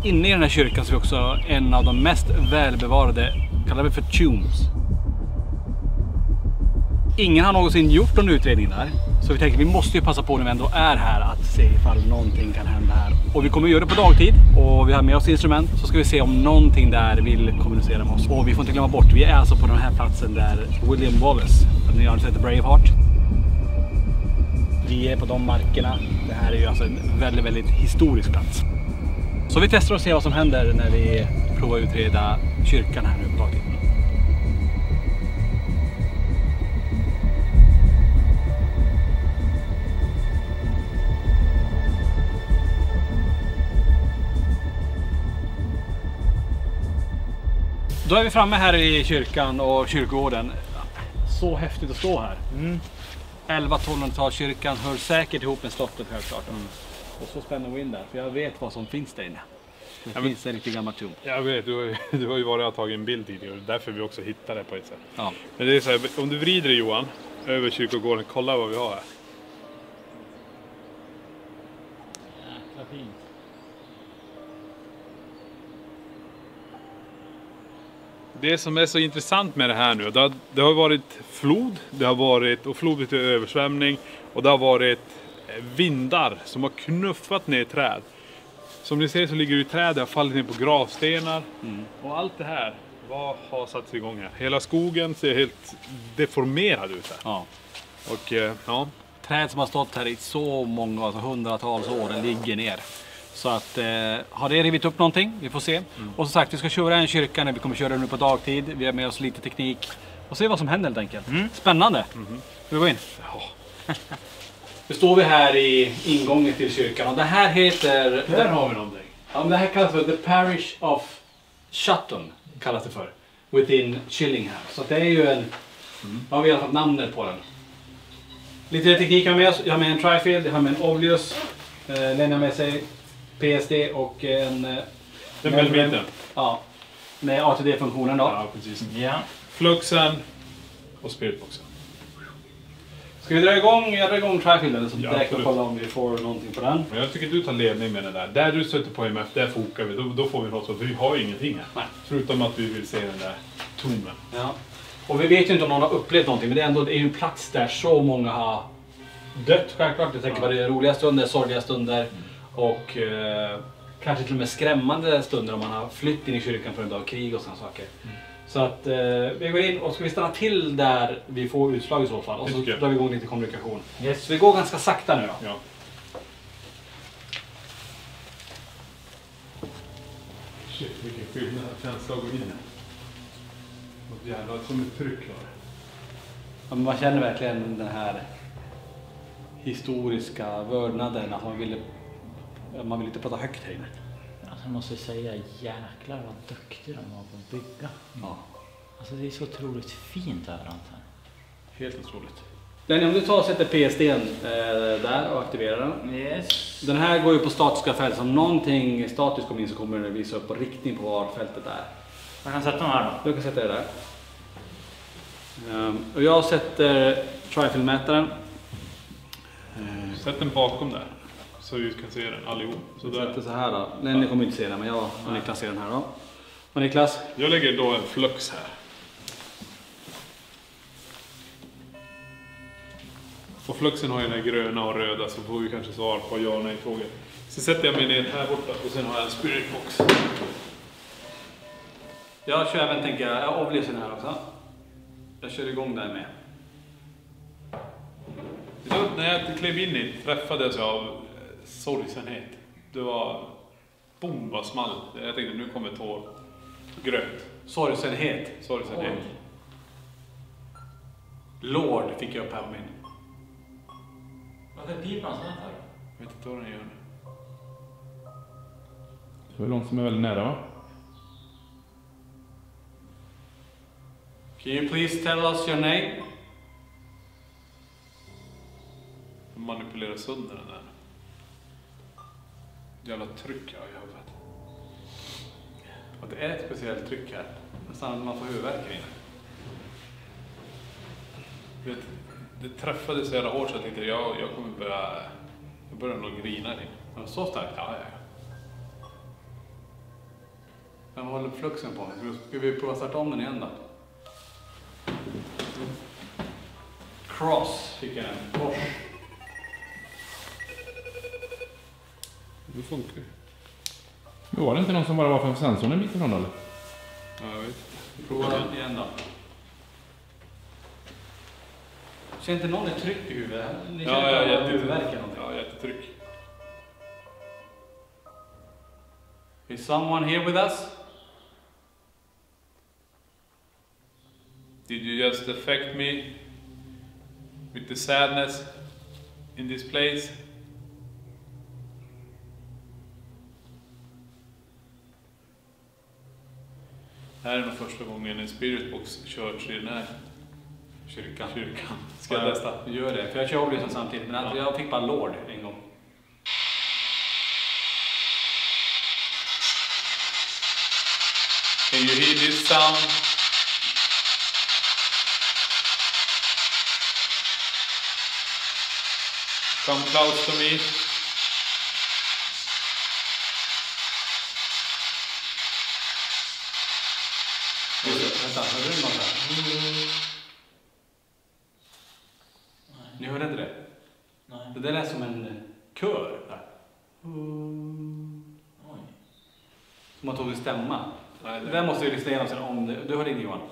Inne i den här kyrkan så är också en av de mest välbevarade, kallar vi för tombs. Ingen har någonsin gjort någon utredning där. Så vi tänker vi måste ju passa på när vi ändå är här att se ifall någonting kan hända här. Och vi kommer att göra det på dagtid och vi har med oss instrument, så ska vi se om någonting där vill kommunicera med oss. Och vi får inte glömma bort, vi är alltså på den här platsen där William Wallace, ni har sett Braveheart. Vi är på de markerna. Det här är ju alltså en väldigt, väldigt historisk plats. Så vi testar och ser vad som händer när vi provar att utreda kyrkan här nu på dagtid. Då är vi framme här i kyrkan och kyrkogården. Så häftigt att stå här. 1100-1200-talskyrkan hör säkert ihop med slottet självklart. Och så spännande vi in där, för jag vet vad som finns där inne. Det finns en riktigt gammal tom. Jag vet, du har ju varit och tagit en bild tidigare, därför vi också hittade det på ett sätt. Ja. Men det är så här, om du vrider dig, Johan, över kyrkogården, kolla vad vi har här. Jäkla fint. Det som är så intressant med det här nu, det har varit flod, det har varit, och flod betyder översvämning, och det har varit vindar som har knuffat ner träd. Som ni ser så ligger det träd, det har fallit ner på gravstenar. Och allt det här, vad har satts igång här? Hela skogen ser helt deformerad ut här. Ja. Och ja. Träd som har stått här i så många, alltså hundratals år, den ligger ner. Så att, har det rivit upp någonting? Vi får se. Och som sagt, vi ska köra en kyrka när vi kommer köra nu på dagtid. Vi har med oss lite teknik. Och se vad som händer helt enkelt. Spännande. Ska vi gå in? Ja. Nu står vi här i ingången till kyrkan. Och det här heter... Där har vi någonting. Ja, men det här kallas för The Parish of Sutton. Kallas det för. Within Chillingham. Så det är ju en... Vad har vi i alla fall namnet på den? Lite teknik har med oss. Jag har med en Trifield, jag har med en Obvious. Lenny har med sig PSD och en... Den Melviten. Ja, med ATD-funktionen då. Ja, precis. Ja. Fluxen och Spiritboxen. Ska vi dra igång? Jag drar igång Trifielden så Ja, direkt och absolut. kolla om vi får någonting på den. Men jag tycker du tar ledning med den där. Där du sätter på MF, där fokar vi. Då får vi något, så vi har ju ingenting här. Nej. Förutom att vi vill se den där tonen. Ja. Och vi vet ju inte om någon har upplevt någonting, men det är ju en plats där så många har dött självklart. Jag tänker på det roliga stunder, sorgliga stunder och kanske till och med skrämmande stunder om man har flytt in i kyrkan på grund av krig och sådana saker. Så att vi går in och ska vi stanna till där vi får utslag i så fall och så drar vi igång lite kommunikation. Yes. Så vi går ganska sakta nu då. Ja. Shit, vilken skillnad känsla att gå in. Något jävla som ett tryck var. Ja, men man känner verkligen den här historiska vördnaden att man vill inte prata högt här inne. Alltså, jag måste säga, jäklar vad duktiga de var på att bygga. Ja. Alltså det är så otroligt fint överallt här. Helt otroligt. Lenny, om du tar och sätter PSD:n där och aktiverar den. Yes. Den här går ju på statiska fält. Om någonting statiskt kommer in så kommer den visa upp på riktning på var fältet är. Jag kan sätta dem här då. Du kan sätta det där. Och jag sätter Trifield-mätaren. Sätt den bakom där. Så vi kan se den allihop. Så Jag där. sätter så här då. Lenny kommer inte se den, men jag och Niklas ser den här då. Och Niklas? Jag lägger då en flux här. Och fluxen har ju den gröna och röda, så får vi kanske svar på ja och nej frågor. Så sätter jag mig ner här borta och sen har jag en spiritbox. Jag kör även, tänker jag avlyser den här också. Jag kör igång där med. Så när jag klev in i träffades jag av sorgsenhet. Det var boom, vad small. Jag tänkte nu kommer tår. Grönt. Sorgsenhet. Sorgsenhet. Lord fick jag upp här på min. Varför piper han sådär för? Jag vet inte vad den gör nu. Det är de som är väldigt nära, va? Can you please tell us your name? De manipulerar sönder den där. Jävla tryck jag har i huvudet. Och det är ett speciellt tryck här. Nästan man får huvudvärk i Vet, det träffade så jävla hårt så jag tänkte jag kommer börja nog grina i. det. Så starkt? Ja. Den håller fluxen på mig. Ska vi prova att starta om den igen då? Cross fick jag den. Kors. Det funkar. Men var det inte någon som bara var för sensorn en bit ifrån eller? Ja, jag vet. Prova den igen då. Känner inte någon ett tryck i huvudet? Ni känner Ja, huvudvärk eller någonting? Ja, jättetryck. Is someone here with us? Did you just affect me with the sadness in this place? Det här är nog första gången en spiritbox körs i den här Kyrkan. Ska jag testa? Gör det, för jag kör Oblivion samtidigt. Men jag fick bara Lord en gång. Can you hear this sound? Come close to me. Vänta, hörde du något där? Ni hörde inte det? Nej. Det där är som en kör. Där. Oj. Som man tog i stämma. Nej, Det där måste ju lyssna igenom sen om det. Du hörde inte Johan?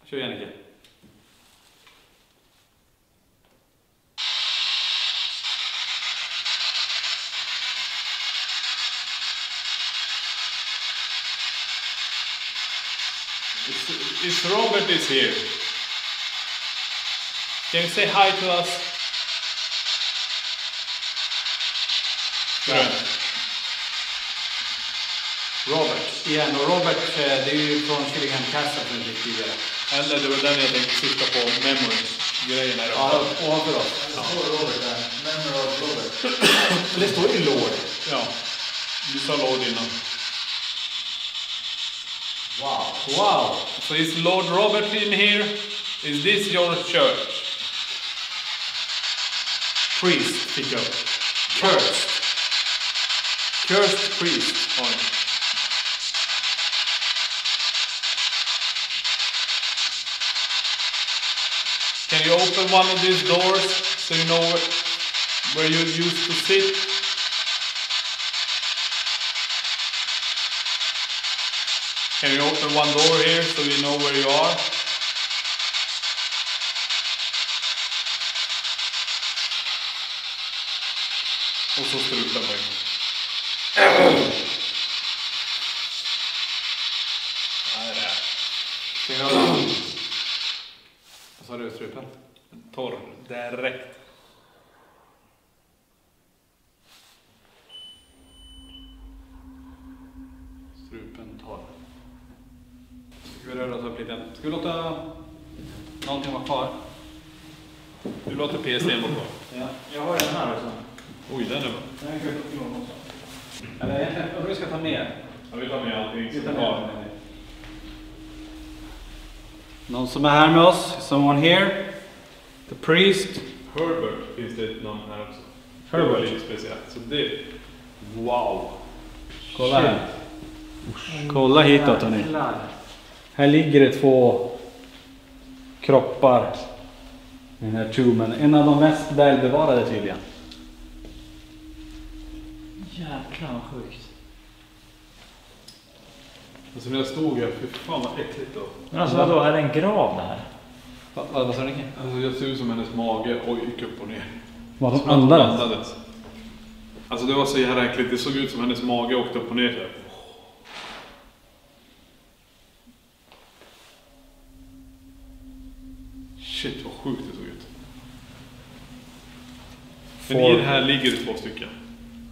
Kör igen Nicke. If Robert is here, can you say hi to us? Ja. Robert. Igen, och Robert det är ju från Chillingham Castle som vi fick tidigare. Eller det var den jag tänkte sitta på memory-grejen här. Ja, ovanför oss. Det står Robert där. Memory of Robert. Men det står ju Lord. Ja, du sa Lord innan. Wow. Wow! So is Lord Robert in here? Is this your church? Priest fick jag upp. Cursed. Cursed priest. Oj. Can you open one of these doors so you know where you used to sit? Can you open one door here so you know where you are? Och så strutar man. Vad sa du, strupen? Torr, direkt. Strupen torr. Ska vi röra oss upp lite? Ska vi låta någonting vara kvar? Du låter PS-en vara kvar. Ja, jag har den här också. Oj, den är bra. Den kan jag få igång också. Eller egentligen, vi ska ta med. Jag vill ta med allting. Vi tar med. Någon som är här med oss? Someone here? The priest? Herbert finns det ett namn här också. Herbert. Det var lite speciellt. Så det... Wow! Kolla här. Kolla hitåt hörni. Jäklar. Här ligger det två kroppar i den här tomben. En av de mest välbevarade tydligen. Jäklar vad sjukt. Alltså när jag stod här, fy fan vad äckligt då. Men alltså vadå, är det en grav det här? Vad sa du Nicke? Alltså jag ser ut som hennes mage och gick upp och ner. Vad Som de att hon andades? andades. Alltså det var så jävla äckligt, det såg ut som hennes mage åkte upp och ner där. Shit vad sjukt det såg ut. Men i det här ligger det 2 stycken.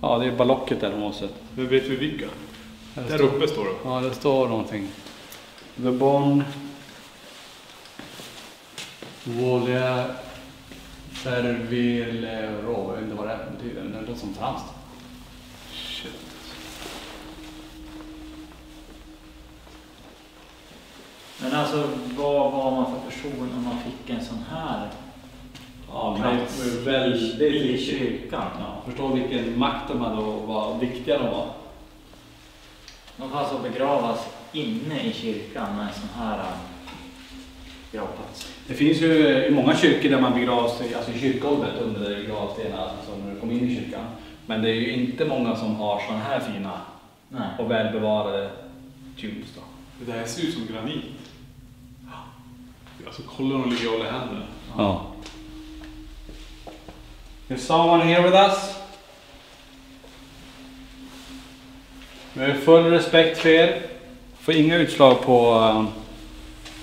Ja, det är bara locket där de har sett. Men vet vi vilka? Där Där står- uppe står det. Ja, det står någonting. The Bon Volia Servilero. Jag vet inte vad det betyder. Det låter som franskt. Shit. Men alltså vad var man för person om man fick en sån här? Ja, plats men väldigt i kyrkan. Ja. Förstå vilken makt de hade och vad viktiga de var. De får alltså begravas inne i kyrkan med en sån här gravplats. Det finns ju i många kyrkor där man begravs alltså i kyrkgolvet under gravstenar, alltså när du kommer in i kyrkan. Men det är ju inte många som har såna här fina och välbevarade tombs då. Det här ser ut som granit. Alltså kolla de ligger och håller händerna. Ja. Is someone here with us? Med full respekt för er. Får inga utslag på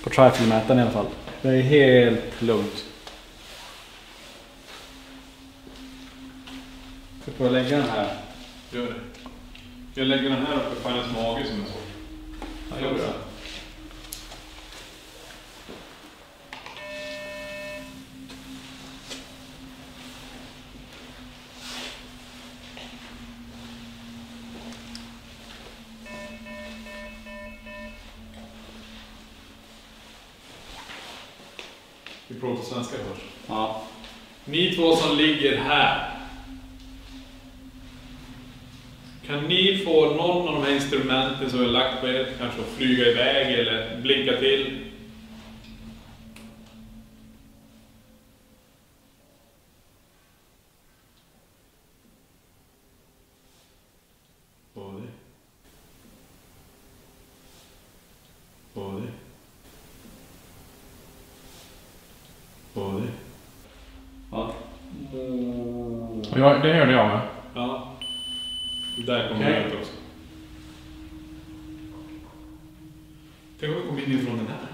trifle-mätaren i alla fall. Det är helt lugnt. Jag får lägga den här. Gör det. Jag lägger den här uppe på hennes mage som en sån. Ja, gör det. Vi pratar svenska först. Ja. Ni två som ligger här. Kan ni få någon av de här instrumenten som jag har lagt på er, kanske att flyga iväg eller blinka till? Både. Både. Både. Ja. Ja, det hörde jag med. Ja. Där kommer Okej. det ut också. Tänk om vi kom in ifrån den här.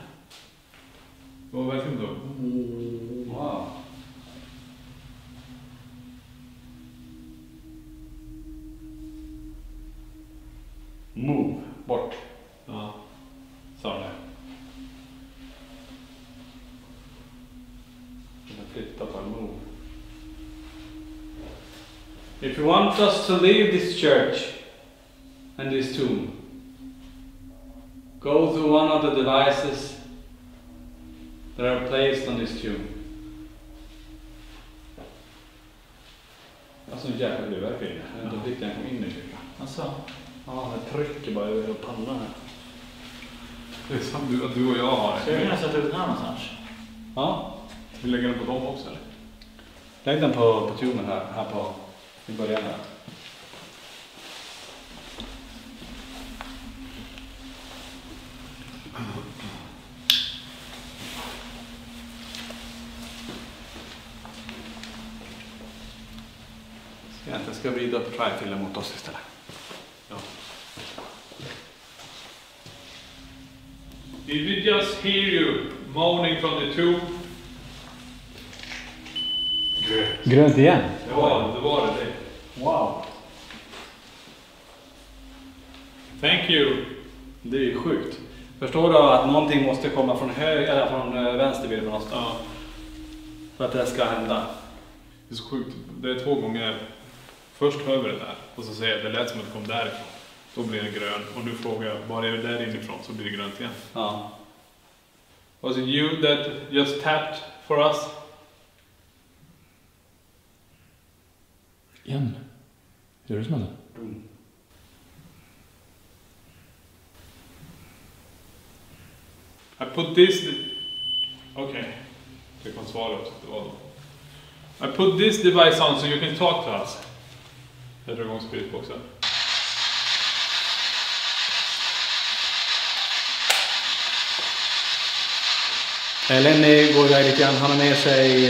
Det var verkligen då. Wow. Move. Bort. Ja. Sa det. Flytta på en move. If you want us to leave this church and this tomb, go to one of the devices that are placed on this tomb. Alltså en jävla huvudvärk inne. Jag vet inte riktigt när jag kom in i kyrkan. Alltså, Ja, det trycker bara över pannan här. Det är som du och jag har. ska jag kunna sätta ut den här någonstans? Ja, Vi lägger den på dem också eller? lägg den på tuben här på i början här. Jag ska vrida upp trifillen mot oss istället. Ja. Did we just hear you moaning from the tomb? Grönt. Grönt igen? Det var det. Wow. Thank you. Det är ju sjukt. Förstår du att någonting måste komma från höger eller från vänster vid någonstans? Ja. För att det ska hända. Det är så sjukt. Det är 2 gånger. Först hör vi det där och så säger jag det lät som att det kom därifrån. Då blir det grön. Och nu frågar jag, var är det där inifrån? Så blir det grönt igen. Ja. Was it you that just tapped for us? Igen. Hör du smällen? I put this... Okay. Det kan svara också. Det var då. I put this device on so you can talk to us. Jag drar igång spiritboxen. Lenny går iväg lite grann. Han har med sig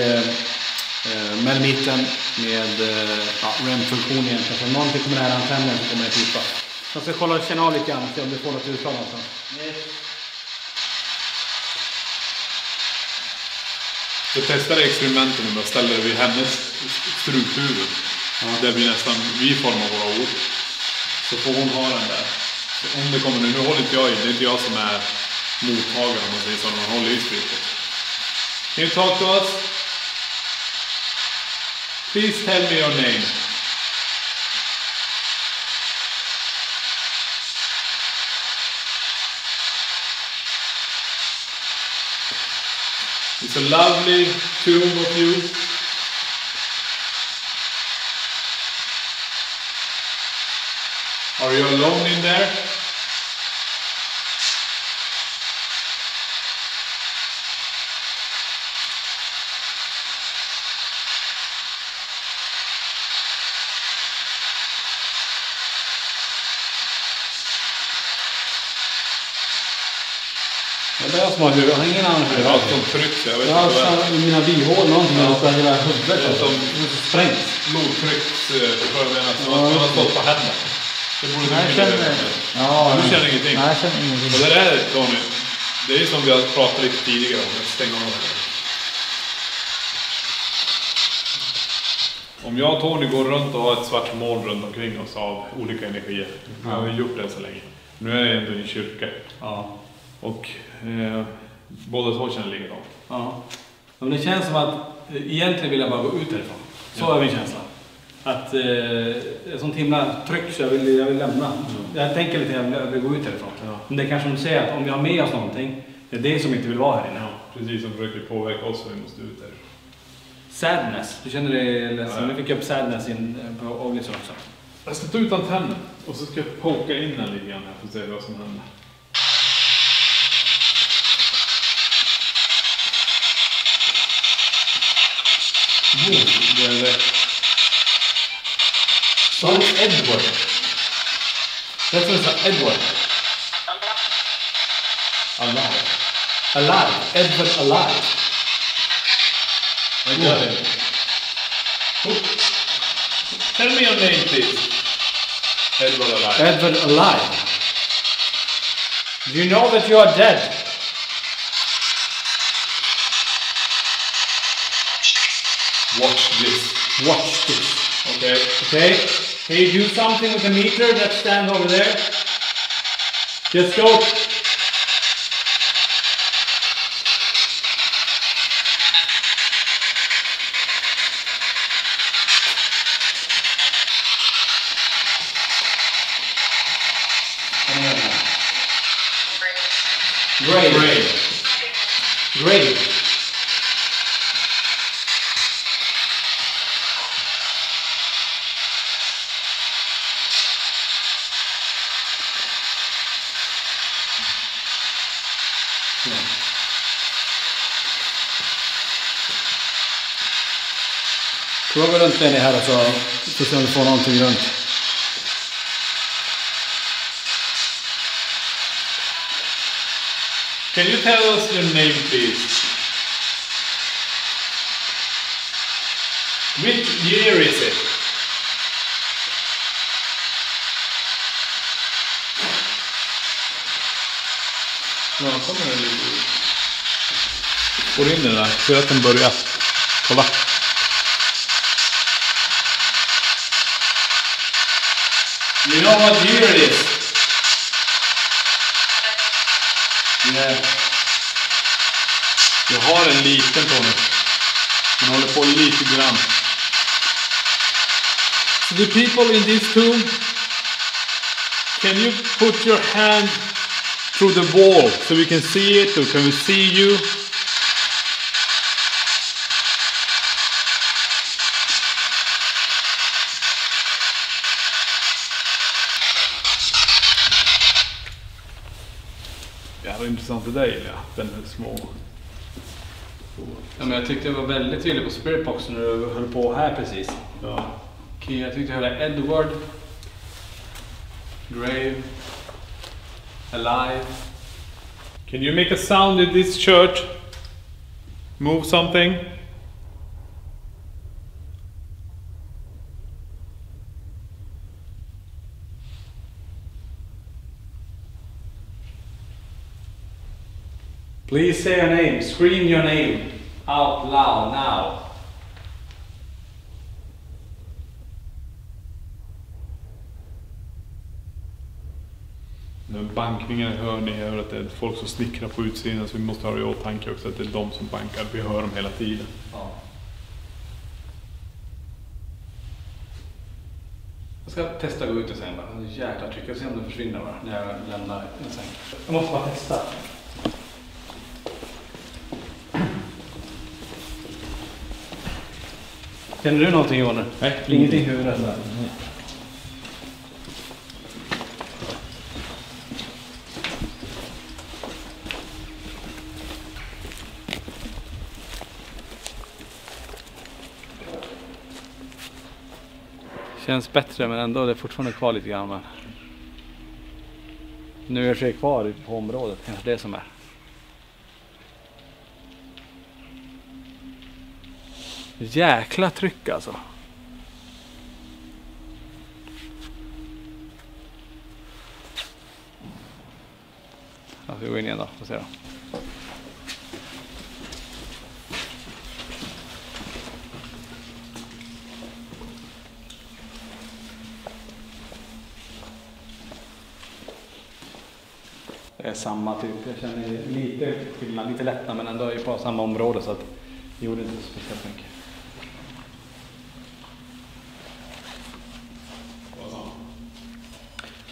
melmitten med REM-funktion egentligen. Så om någonting kommer nära antennen så kommer det pipa. Jag ska kolla och känna av lite grann, se om du får något utslag någonstans. Jag testade experimenten och bara ställde det vid hennes struphuvud. Där vi nästan, vi formar våra ord. Så får hon ha den där. Så om det kommer nu håller inte jag i, det är inte jag som är mottagare om man säger så, man håller i spirit. Can you talk to us? Please tell me your name. It's a lovely tomb of you. Are you alone in there? Det är jag som har huvud. Jag har ingen annan huvud. Ja, som trycks. Jag vet Jag inte vad det har i mina bihål någonting. Jag har hela huvudet. är. Som Sprängt. blodtrycksförmenar som man har stått på händerna. Det borde du Jag kunna känner... veta. Ja, Du känner ingenting? Nej, jag känner ingenting. Och det där, Tony, det är som vi har pratat lite tidigare om. Att stänga av det. Om jag och Tony går runt och har ett svart moln runt omkring oss av olika energier. Vi har ju gjort det så länge. Nu är jag ändå i en kyrka. Ja. Och båda två känner likadant. Ja. Men det känns som att egentligen vill jag bara gå ut härifrån. Så är min känsla. Att sånt himla tryck så jag vill lämna. Jag tänker lite att jag vill gå ut härifrån. Ja. Men det är kanske de säger att om vi har med oss någonting, det är det som inte vill vara här inne. Precis som försöker påverka oss så vi måste ut där. Sadness. Du känner dig ledsen? Nu fick jag upp sadness på Ovlison också. Jag ska ta ut antennen och så ska jag poka in den lite grann här för att se vad som händer. Det är det. Så Edward. Jag tror det sa Edward. Alive. Alive. Edward alive. I got it. Tell me your name, please. Edward alive. Edward alive. Do you know that you are dead? Watch this. Watch this. Okay. Okay? Can you do something with the meter that stand over there? Just go. Great. Great. Fråga runt Lenny här och så ser om du får någonting runt. Can you tell us your name, please? Which year is it? Ja, kommer den lite ut. Får in den där, så att den börjar. Kolla. You know what year it is? Yeah. Jag har en liten Tony. Den håller på lite grann. So the people in this tomb, can you put your hand through the wall so we can see it, or can we see you? Ja, det är intressant det där gillar jag. Den är små. Ja, men jag tyckte det var väldigt tydligt på Spiritbox när du höll på här precis. Ja. Okej, jag tyckte jag hörde Edward. Grave. Alive. Can you make a sound in this church? Move something? Please say your name. Scream your name out loud now. Den bankningen hör ni, hör att det är folk som snickrar på utsidan, så vi måste ha i åtanke också att det är de som bankar. Vi hör dem hela tiden. Ja. Jag ska testa att gå ut och sen bara. Jäklar tryck. Jag ser om det försvinner bara när jag lämnar en säng. Jag måste bara testa. Känner du någonting Johan? Nej, Ingenting i huvudet? Känns bättre, men ändå är det fortfarande kvar lite grann. Men nu är det kvar på området, kanske det som är. Jäkla tryck alltså. Ja, vi går in igen då, får se då. Det är samma typ, jag känner lite skillnad, lite lättnad, men ändå är ju på samma område så att det gjorde inte så speciellt mycket.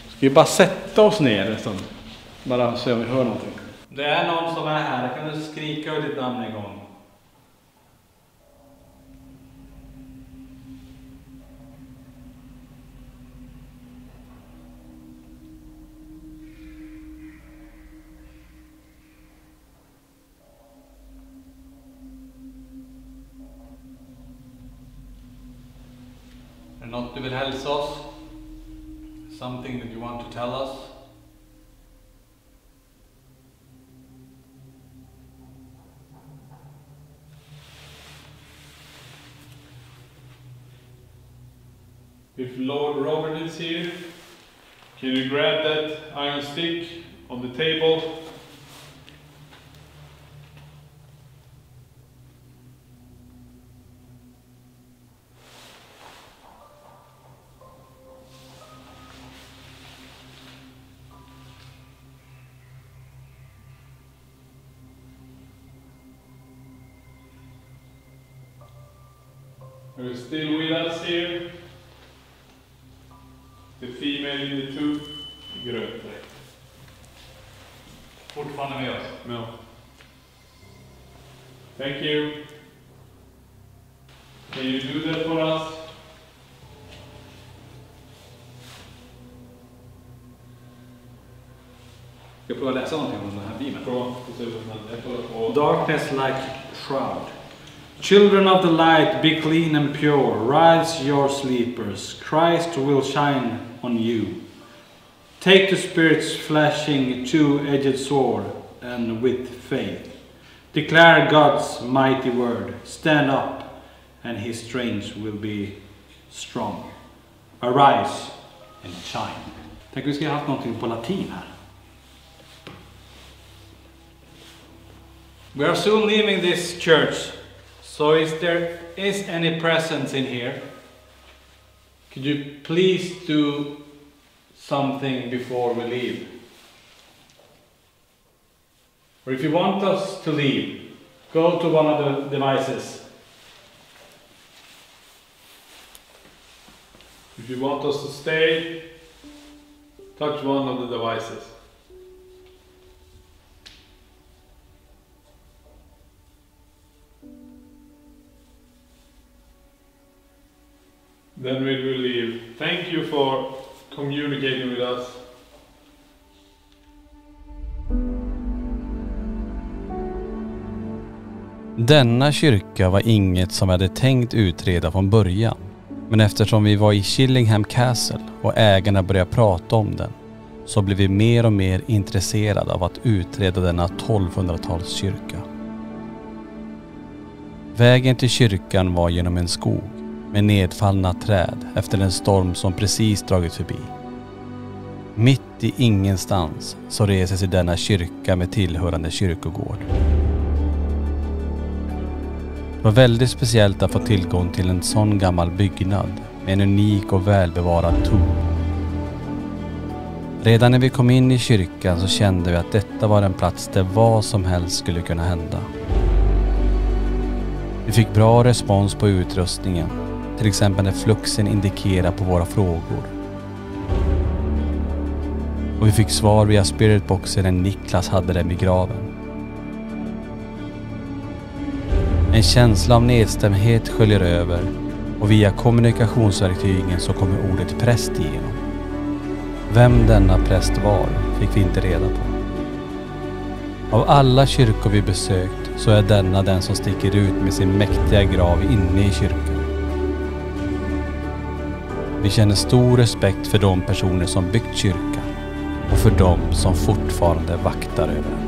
Ska vi bara sätta oss ner en stund? Bara se om vi hör någonting. Det är någon som är här, kan du skrika ut ditt namn en gång? Är det något du vill hälsa oss? Something that you want to tell us? If Lord Robert is here, can you grab that iron stick on the table? Are you still with us here? The female in the tooth. Grönt direkt. Fortfarande med oss. No. Thank you. Can you do that for us? Ska jag prova läsa någonting om den här bibeln? Bra. Darkness like shroud. Children of the light, be clean and pure. Rise, your sleepers. Christ will shine on you. Take the Spirit's flashing two-edged sword, and with faith declare God's mighty word. Stand up, and His strength will be strong. Arise and shine. Tänk vi ska ha haft någonting på latin här. We are soon leaving this church. So if there is any presence in here, could you please do something before we leave? Or if you want us to leave, go to one of the devices. If you want us to stay, touch one of the devices. Then we will leave. Thank you for communicating with us. Denna kyrka var inget som vi hade tänkt utreda från början. Men eftersom vi var i Chillingham Castle och ägarna började prata om den, så blev vi mer och mer intresserade av att utreda denna 1200-talskyrka. Vägen till kyrkan var genom en skog med nedfallna träd efter en storm som precis dragit förbi. Mitt i ingenstans så reser sig denna kyrka med tillhörande kyrkogård. Det var väldigt speciellt att få tillgång till en sån gammal byggnad med en unik och välbevarad torn. Redan när vi kom in i kyrkan så kände vi att detta var en plats där vad som helst skulle kunna hända. Vi fick bra respons på utrustningen, till exempel när fluxen indikerar på våra frågor. Och vi fick svar via spiritboxen när Niklas hade den vid graven. En känsla av nedstämdhet sköljer över och via kommunikationsverktygen så kommer ordet präst igenom. Vem denna präst var fick vi inte reda på. Av alla kyrkor vi besökt så är denna den som sticker ut med sin mäktiga grav inne i kyrkan. Vi känner stor respekt för de personer som byggt kyrkan och för de som fortfarande vaktar över den.